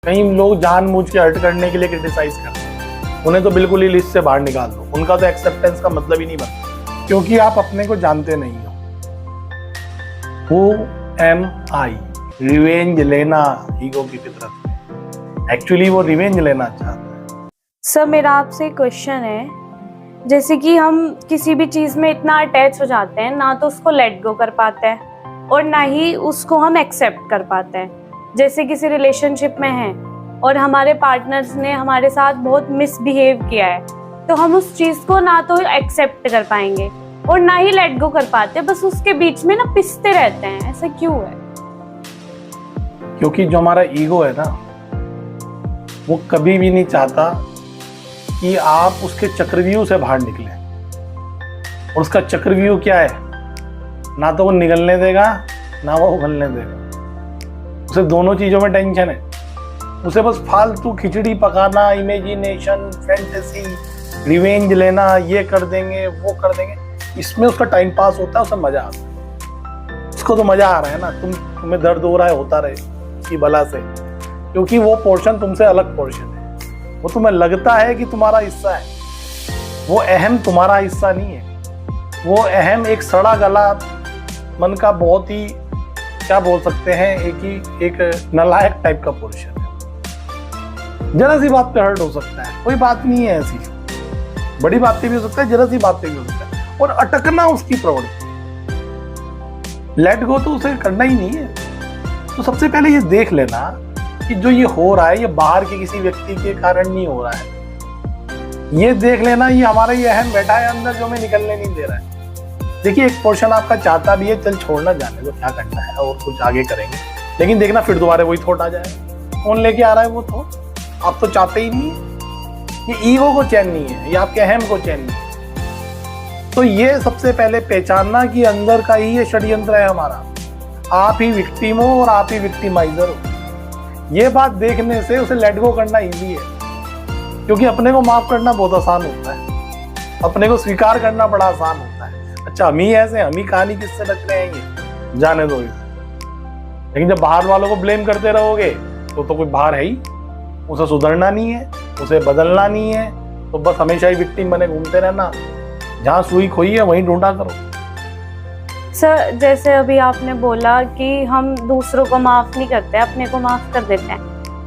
कई लोग जानबूझ के हर्ट करने के लिए क्रिटिसाइज करते हैं, उन्हें तो बिल्कुल ही लिस्ट से बाहर निकाल दो। उनका तो एक्सेप्टेंस का मतलब ही नहीं बनता, क्योंकि आप अपने को जानते नहीं हो। Who am I? रिवेंज लेना ईगो की फितरत है। एक्चुअली वो रिवेंज लेना चाहता है। सर मेरा आपसे एक क्वेश्चन है, जैसे कि हम किसी भी चीज में इतना अटैच हो जाते हैं, ना तो उसको लेट गो कर पाते हैं और ना ही उसको हम एक्सेप्ट कर पाते हैं। जैसे किसी रिलेशनशिप में हैं और हमारे पार्टनर्स ने हमारे साथ बहुत मिसबिहेव किया है, तो हम उस चीज को ना तो एक्सेप्ट कर पाएंगे और ना ही लेट गो कर पाते, बस उसके बीच में ना पिसते रहते हैं। ऐसा क्यों है? क्योंकि जो हमारा ईगो है ना, वो कभी भी नहीं चाहता कि आप उसके चक्रव्यूह से बाहर निकले। और उसका चक्रव्यूह क्या है? ना तो वो निकलने देगा, ना वो उगलने देगा। उसे दोनों चीजों में टेंशन है। उसे बस फालतू खिचड़ी पकाना, इमेजिनेशन, फैंटेसी, रिवेंज लेना, ये कर देंगे वो कर देंगे, इसमें उसका टाइम पास होता है, उसे मजा आता है। उसको तो मजा आ रहा है ना, तुम्हें दर्द हो रहा है, होता रहे उसकी बला से, क्योंकि वो पोर्शन तुमसे अलग पोर्शन है। वो तुम्हें लगता है कि तुम्हारा हिस्सा है, वो अहम तुम्हारा हिस्सा नहीं है। वो अहम एक सड़ा गला मन का बहुत ही, क्या बोल सकते हैं, एक नालायक टाइप का पोर्शन है। जरा सी बात पे हर्ट हो सकता है, कोई बात नहीं है ऐसी, बड़ी बात पे भी हो सकता है, जरा सी बात पे भी हो सकता है, और अटकना उसकी प्रवृत्ति। लेट गो तो उसे करना ही नहीं है। तो सबसे पहले ये देख लेना कि जो ये हो रहा है, ये बाहर के किसी व्यक्ति के कारण नहीं हो रहा है। ये देख लेना, ये हमारा ये अहम बैठा है अंदर, जो हमें निकलने नहीं दे रहा है। देखिए, एक पोर्शन आपका चाहता भी है, चल छोड़ना, जाने दो, क्या करना है, और कुछ आगे करेंगे। लेकिन देखना फिर दोबारा वही थॉट आ जाए। कौन लेके आ रहा है वो थॉट? आप तो चाहते ही नहीं है। ये ईगो को चैन नहीं है, ये आपके अहम को चैन नहीं है। तो ये सबसे पहले पहचानना कि अंदर का ही ये षड्यंत्र है हमारा। आप ही विक्टिम हो और आप ही विक्टिमाइजर हो। ये बात देखने से उसे लेट गो करना ईजी है, क्योंकि अपने को माफ करना बहुत आसान होता है, अपने को स्वीकार करना बड़ा आसान होता है। अच्छा, हम ही ऐसे, हम ही कहानी किससे रख रहे हैं, ये जाने दो इसे। लेकिन जब बाहर वालों को ब्लेम करते रहोगे तो कोई बाहर है ही, उसे सुधरना नहीं है, उसे बदलना नहीं है, तो बस हमेशा ही विक्टिम बने घूमते रहना। जहाँ सुई खोई है वहीं ढूंढा करो। सर जैसे अभी आपने बोला कि हम दूसरों को माफ नहीं करते, अपने को माफ कर देते हैं,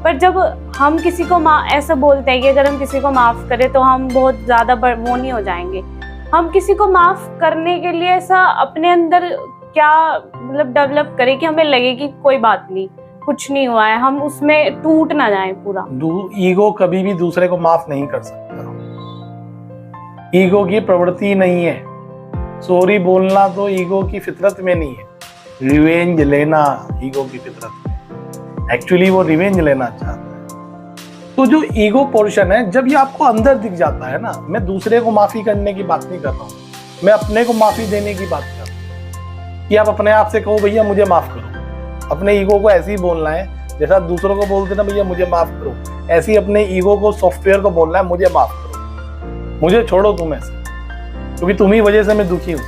पर जब हम किसी को ऐसा बोलते हैं कि अगर हम किसी को माफ करें तो हम बहुत ज्यादा वो नहीं हो जाएंगे। हम किसी को माफ करने के लिए ऐसा अपने अंदर क्या मतलब डेवलप करें कि हमें लगे कि कोई बात नहीं, कुछ नहीं हुआ है, हम उसमें टूट ना जाएं पूरा। ईगो कभी भी दूसरे को माफ नहीं कर सकता। ईगो की प्रवृत्ति नहीं है। सॉरी बोलना तो ईगो की फितरत में नहीं है। रिवेंज लेना ईगो की फितरत में। एक्चुअली वो रिवेंज लेना चाहता है। तो जो ईगो पोर्शन है, जब ये आपको अंदर दिख जाता है ना, मैं दूसरे को माफी करने की बात नहीं कर रहा हूँ, मैं अपने को माफी देने की बात कर रहा हूँ। कि आप अपने आप से कहो भैया मुझे माफ करो। अपने ईगो को ऐसे ही बोलना है जैसा दूसरों को बोलते ना, भैया मुझे माफ करो। ऐसे ही अपने ईगो को, सॉफ्टवेयर को बोलना है, मुझे माफ करो, मुझे छोड़ो तुम ऐसे, क्योंकि तुम्ही वजह से मैं दुखी हूँ।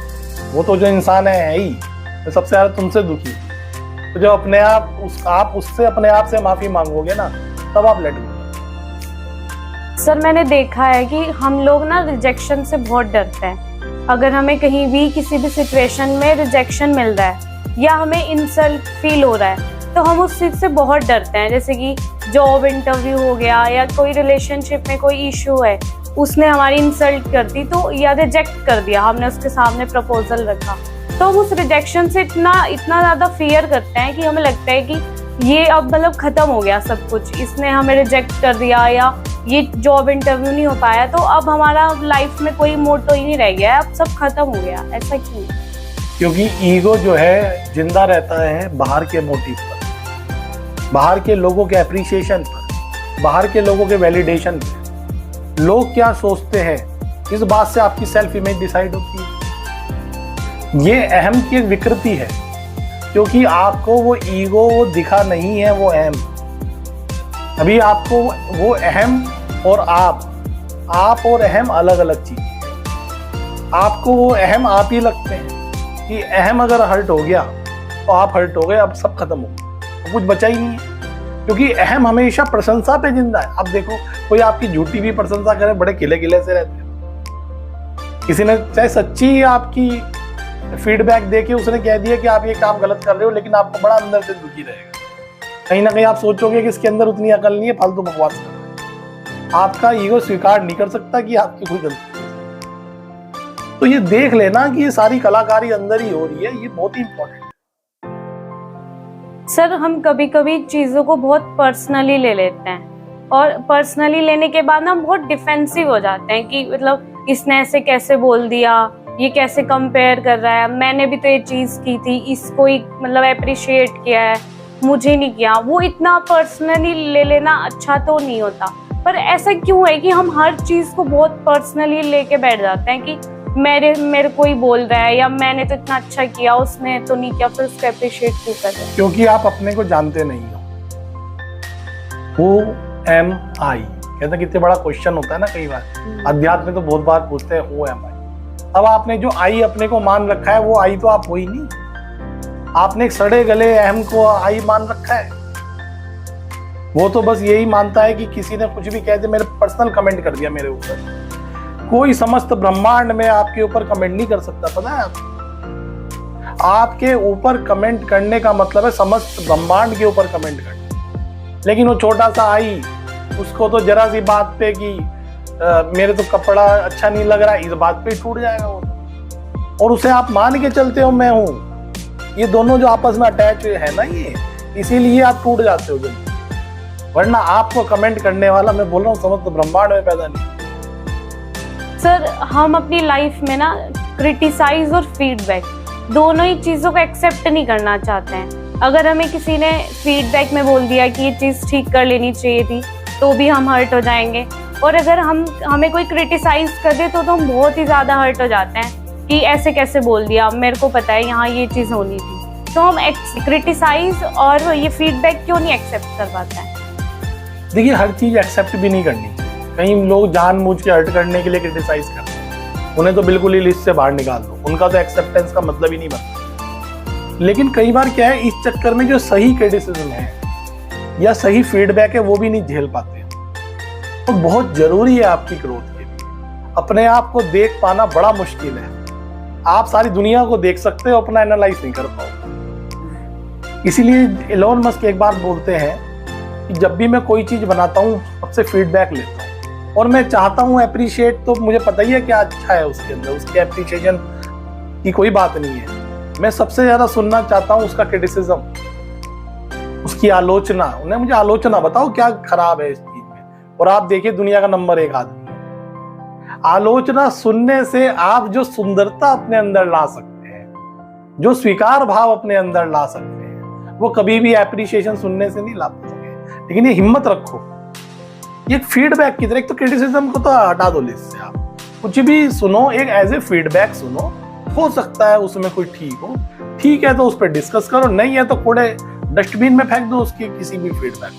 वो तो जो इंसान है ही, मैं सबसे ज्यादा तुमसे दुखी हूँ। तो जब अपने आप उससे अपने आप से माफी मांगोगे ना, तब आप लेट गो। सर मैंने देखा है कि हम लोग ना रिजेक्शन से बहुत डरते हैं। अगर हमें कहीं भी किसी भी सिचुएशन में रिजेक्शन मिल रहा है या हमें इंसल्ट फील हो रहा है, तो हम उस चीज से बहुत डरते हैं। जैसे कि जॉब इंटरव्यू हो गया या कोई रिलेशनशिप में कोई इशू है, उसने हमारी इंसल्ट कर दी तो, या रिजेक्ट कर दिया, हमने उसके सामने प्रपोजल रखा, तो हम उस रिजेक्शन से इतना ज्यादा फियर करते हैं कि हमें लगता है कि ये अब मतलब खत्म हो गया सब कुछ, इसने हमें रिजेक्ट कर दिया या ये जॉब इंटरव्यू नहीं हो पाया, तो अब हमारा लाइफ में कोई मोटो ही नहीं रह गया, अब सब खत्म हो गया। ऐसा क्यों? क्योंकि ईगो जो है जिंदा रहता है बाहर के मोटिव पर, बाहर के लोगों के एप्रिसिएशन पर, बाहर के लोगों के वैलिडेशन पर। लोग क्या सोचते हैं, इस बात से आपकी सेल्फ इमेज डिसाइड होती है। ये अहम की एक विकृति है, क्योंकि आपको वो ईगो दिखा नहीं है, वो अहम। अभी आपको वो अहम और आप और अहम अलग अलग चीज है। आपको वो अहम आप ही लगते हैं कि अहम अगर हर्ट हो गया तो आप हर्ट हो गए, अब सब खत्म हो गया, कुछ बचा ही नहीं है। क्योंकि अहम हमेशा प्रशंसा पे जिंदा है। अब देखो, कोई आपकी झूठी भी प्रशंसा करे, बड़े किले किले से रहते हैं। किसी ने चाहे सच्ची आपकी फीडबैक दे के उसने कह दिया कि आप ये काम गलत कर रहे हो, लेकिन आपको बड़ा अंदर से दुखी रहेगा। कहीं ना कहीं आप सोचोगे कि इसके अंदर उतनी अकल नहीं है, फालतू बकवास कर रहा है। आपका ईगो स्वीकार नहीं कर सकता कि आपकी कोई गलती है। तो ये देख लेना कि ये सारी कलाकारी अंदर ही हो रही है, ये बहुत ही इंपॉर्टेंट है। सर, हम कभी कभी चीज़ों को बहुत पर्सनली ले लेते हैं, और पर्सनली लेने के बाद ना हम बहुत डिफेंसिव हो जाते हैं कि मतलब इसने ऐसे कैसे बोल दिया, ये कैसे कंपेयर कर रहा है, मैंने भी तो ये चीज़ की थी, इसको ही मतलब अप्रिशिएट किया है, मुझे नहीं किया। वो इतना पर्सनली ले लेना अच्छा तो नहीं होता। पर ऐसा क्यों है कि हम हर चीज़ को बहुत पर्सनली लेके बैठ जाते हैं कि मेरे को ही बोल रहा है, या मैंने तो इतना अच्छा किया, उसने तो नहीं किया, फिर उसको अप्रिशिएट क्यों कर रहे हैं? क्योंकि आप अपने को जानते नहीं हो। Who am I? कहते कितने बड़ा क्वेश्चन होता है ना कई बार। अध्यात्म में तो बहुत बार पूछते हैं Who am I? अब आपने जो आई अपने को मान रखा है, वो आई तो आप हो ही नहीं। आपने एक सड़े गले अहम को आई मान रखा है। वो तो बस यही मानता है कि किसी ने कुछ भी कह दिया, मेरे पर्सनल कमेंट कर दिया मेरे ऊपर। कोई समस्त ब्रह्मांड में आपके ऊपर कमेंट नहीं कर सकता, पता है आपको? आपके ऊपर कमेंट करने का मतलब है समस्त ब्रह्मांड के ऊपर कमेंट करना। लेकिन वो छोटा सा आई, उसको तो जरा सी बात पे कि मेरे तो कपड़ा अच्छा नहीं लग रहा, इस बात पे ही टूट जाएगा वो। और उसे आप मान के चलते हो मैं हूं। ये दोनों जो आपस में अटैच है ना, ये इसीलिए आप टूट जाते हो जल्दी। वरना आपको कमेंट करने वाला, मैं बोल रहा हूँ, समस्त ब्रह्मांड में पैदा नहीं। सर, हम अपनी लाइफ में ना क्रिटिसाइज और फीडबैक दोनों ही चीज़ों को एक्सेप्ट नहीं करना चाहते हैं। अगर हमें किसी ने फीडबैक में बोल दिया कि ये चीज़ ठीक कर लेनी चाहिए थी, तो भी हम हर्ट हो जाएंगे। और अगर हमें कोई क्रिटिसाइज कर दे तो हम बहुत ही ज़्यादा हर्ट हो जाते हैं कि ऐसे कैसे बोल दिया, मेरे को पता है यहाँ ये चीज़ होनी थी। तो हम क्रिटिसाइज और ये फीडबैक क्यों नहीं एक्सेप्ट कर पाते हैं? देखिए, हर चीज़ एक्सेप्ट भी नहीं करनी। कई लोग जानबूझ के हर्ट करने के लिए क्रिटिसाइज करते हैं, उन्हें तो बिल्कुल ही लिस्ट से बाहर निकाल दो, उनका तो एक्सेप्टेंस का मतलब ही नहीं बनता। लेकिन कई बार क्या है, इस चक्कर में जो सही क्रिटिसिज्म है या सही फीडबैक है, वो भी नहीं झेल पाते। तो बहुत जरूरी है आपकी ग्रोथ के लिए। अपने आप को देख पाना बड़ा मुश्किल है। आप सारी दुनिया को देख सकते हो, अपना एनालाइज नहीं कर पाओगे। इसीलिए एलोन मस्क एक बार बोलते हैं कि जब भी मैं कोई चीज बनाता हूँ, सबसे फीडबैक लेता हूँ और मैं चाहता हूँ अप्रिशिएट। तो मुझे पता ही है क्या अच्छा है उसके अंदर, उसके अप्रिशिएशन की कोई बात नहीं है। मैं सबसे ज्यादा सुनना चाहता हूँ उसका क्रिटिसिज्म, उसकी आलोचना। उन्हें मुझे आलोचना बताओ क्या खराब है इस चीज में। और आप देखिए, दुनिया का नंबर 1 आदमी, आलोचना सुनने से आप जो सुंदरता अपने अंदर ला सकते हैं, जो स्वीकार भाव अपने अंदर ला सकते हैं, वो कभी भी एप्रिशिएशन सुनने से नहीं ला पाओगे। लेकिन ये हिम्मत रखो, ये फीडबैक की तरह। एक तो क्रिटिसिज्म को तो हटा दो लिस्ट से, आप कुछ भी सुनो एक एज ए फीडबैक सुनो। हो सकता है उसमें कोई ठीक है तो उस पर डिस्कस करो, नहीं है तो कूड़े डस्टबिन में फेंक दो उसकी किसी भी फीडबैक,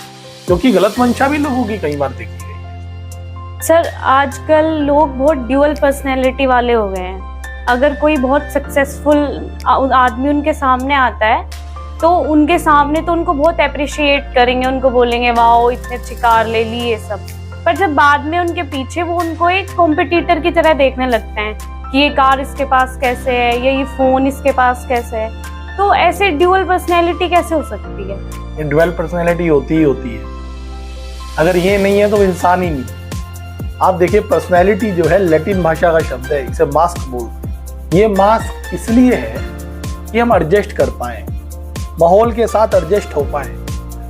क्योंकि गलत मंशा भी लोगों की कई बार देखी गई। सर, आजकल लोग बहुत ड्यूअल पर्सनैलिटी वाले हो गए हैं। अगर कोई बहुत सक्सेसफुल आदमी उनके सामने आता है तो उनके सामने तो उनको बहुत अप्रिशिएट करेंगे, उनको बोलेंगे वाओ इतने अच्छी कार ले ली, ये सब। पर जब बाद में उनके पीछे वो उनको एक कॉम्पिटिटर की तरह देखने लगते हैं कि ये कार इसके पास कैसे है, ये फोन इसके पास कैसे है। तो ऐसे ड्यूअल पर्सनैलिटी कैसे हो सकती है? ये ड्यूअल पर्सनैलिटी होती ही होती है। अगर ये नहीं है तो इंसान ही नहीं। आप देखिए, पर्सनैलिटी जो है लैटिन भाषा का शब्द है, इसे मास्क बोलते हैं। ये मास्क इसलिए है कि हम एडजस्ट कर पाए, माहौल के साथ एडजस्ट हो पाए,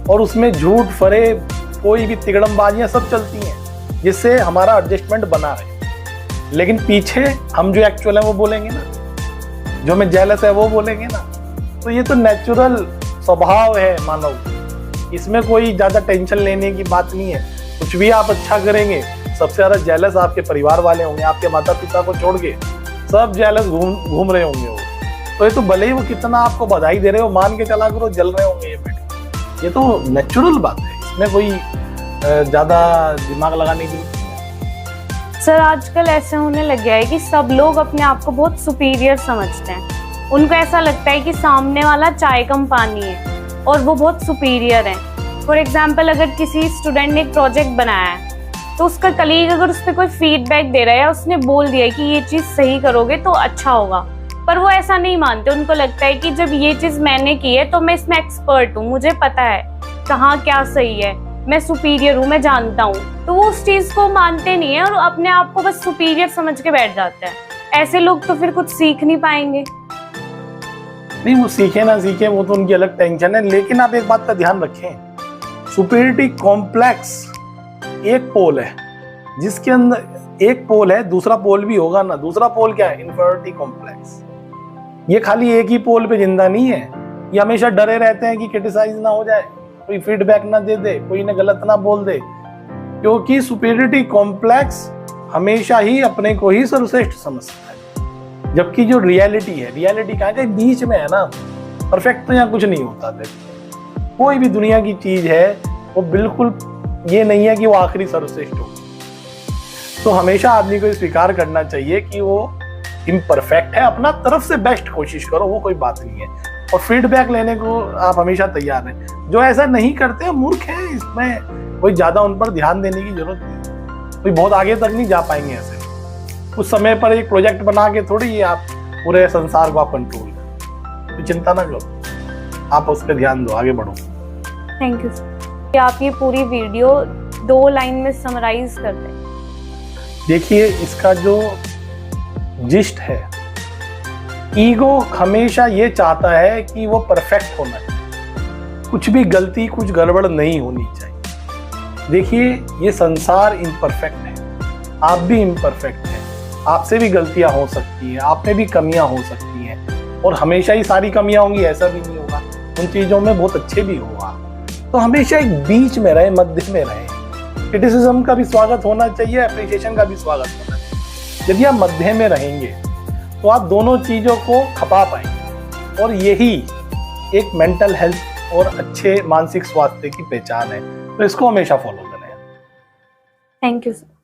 और उसमें झूठ फरे कोई भी तिगड़मबाजियां सब चलती हैं जिससे हमारा एडजस्टमेंट बना रहे। लेकिन पीछे हम जो एक्चुअल है वो बोलेंगे ना, जो मैं जेलस है वो बोलेंगे ना। तो ये तो नेचुरल स्वभाव है मानव, इसमें कोई ज्यादा टेंशन लेने की बात नहीं है। कुछ भी आप अच्छा करेंगे, सबसे ज्यादा जेलस आपके परिवार वाले होंगे, आपके माता पिता को छोड़ के सब जेलस घूम रहे होंगे वो। तो ये तो भले ही वो कितना आपको बधाई दे रहे हो, मान के चला करो जल रहे होंगे ये बैठे। ये तो नेचुरल बात है, इसमें कोई ज्यादा दिमाग लगाने की। सर, आजकल ऐसे होने लग गया है कि सब लोग अपने आप को बहुत सुपीरियर समझते हैं। उनको ऐसा लगता है कि सामने वाला चाय कम पानी है और वो बहुत सुपीरियर है। फॉर एग्जाम्पल अगर किसी स्टूडेंट ने एक प्रोजेक्ट बनाया है तो उसका कलीग अगर उस पर कोई फीडबैक दे रहा है या उसने बोल दिया है कि ये चीज़ सही करोगे तो अच्छा होगा, पर वो ऐसा नहीं मानते। उनको लगता है कि जब ये चीज़ मैंने की है तो मैं इसमें एक्सपर्ट हूँ, मुझे पता है कहाँ क्या सही है, मैं सुपीरियर हूँ, मैं जानता हूँ। तो वो उस चीज़ को मानते नहीं है और अपने आप को बस सुपीरियर समझ के बैठ जाते हैं। ऐसे लोग तो फिर कुछ सीख नहीं पाएंगे। नहीं, वो सीखे ना सीखे वो तो उनकी अलग टेंशन है, लेकिन आप एक बात का ध्यान रखें, सुपीरियरिटी कॉम्प्लेक्स एक पोल है, जिसके अंदर एक पोल है, दूसरा पोल भी होगा ना। दूसरा पोल क्या है? Inferiority complex. ये खाली एक ही पोल पे जिंदा नहीं है, ये हमेशा डरे रहते हैं कि क्रिटिसाइज ना हो जाए, कोई फीडबैक ना दे दे, कोई ने गलत ना बोल दे, क्योंकि सुपीरियरिटी कॉम्प्लेक्स हमेशा ही अपने को ही सर्वश्रेष्ठ समझता है, जबकि जो रियलिटी है, रियलिटी कहाँ के बीच में है ना। परफेक्ट तो यहाँ कुछ नहीं होता। कोई भी दुनिया की चीज है वो बिल्कुल ये नहीं है कि वो आखिरी सर्वश्रेष्ठ हो। तो हमेशा आदमी को स्वीकार करना चाहिए कि वो इम्परफेक्ट है, अपना तरफ से बेस्ट कोशिश करो, वो कोई बात नहीं है। और फीडबैक लेने को आप हमेशा तैयार हैं। जो ऐसा नहीं करते मूर्ख हैं, इसमें कोई ज्यादा उन पर ध्यान देने की जरूरत नहीं। कोई बहुत आगे तक नहीं जा पाएंगे ऐसे। कुछ समय पर एक प्रोजेक्ट बना के थोड़ी ये आप पूरे संसार को आप कंट्रोल करो। तो चिंता ना करो, आप उस पर ध्यान दो, आगे बढ़ो। Thank you sir. आप ये पूरी वीडियो 2 लाइन में समराइज कर दें। देखिए, इसका जो जिस्ट है, ईगो हमेशा ये चाहता है कि वो परफेक्ट होना चाहिए, कुछ भी गलती, कुछ गड़बड़ नहीं होनी चाहिए। देखिए, ये संसार इम्परफेक्ट है, आप भी इम्परफेक्ट हैं, आपसे भी गलतियां हो सकती हैं, आप में भी कमियां हो सकती हैं, और हमेशा ही सारी कमियां होंगी ऐसा भी नहीं होगा। उन चीजों में बहुत अच्छे भी होगा। तो हमेशा एक बीच में रहे, मध्य में रहे। क्रिटिसिज्म का भी स्वागत होना चाहिए, एप्रिसिएशन का भी स्वागत होना चाहिए। यदि आप मध्य में रहेंगे तो आप दोनों चीजों को खपा पाएंगे, और यही एक मेंटल हेल्थ और अच्छे मानसिक स्वास्थ्य की पहचान है। तो इसको हमेशा फॉलो करें। Thank you sir.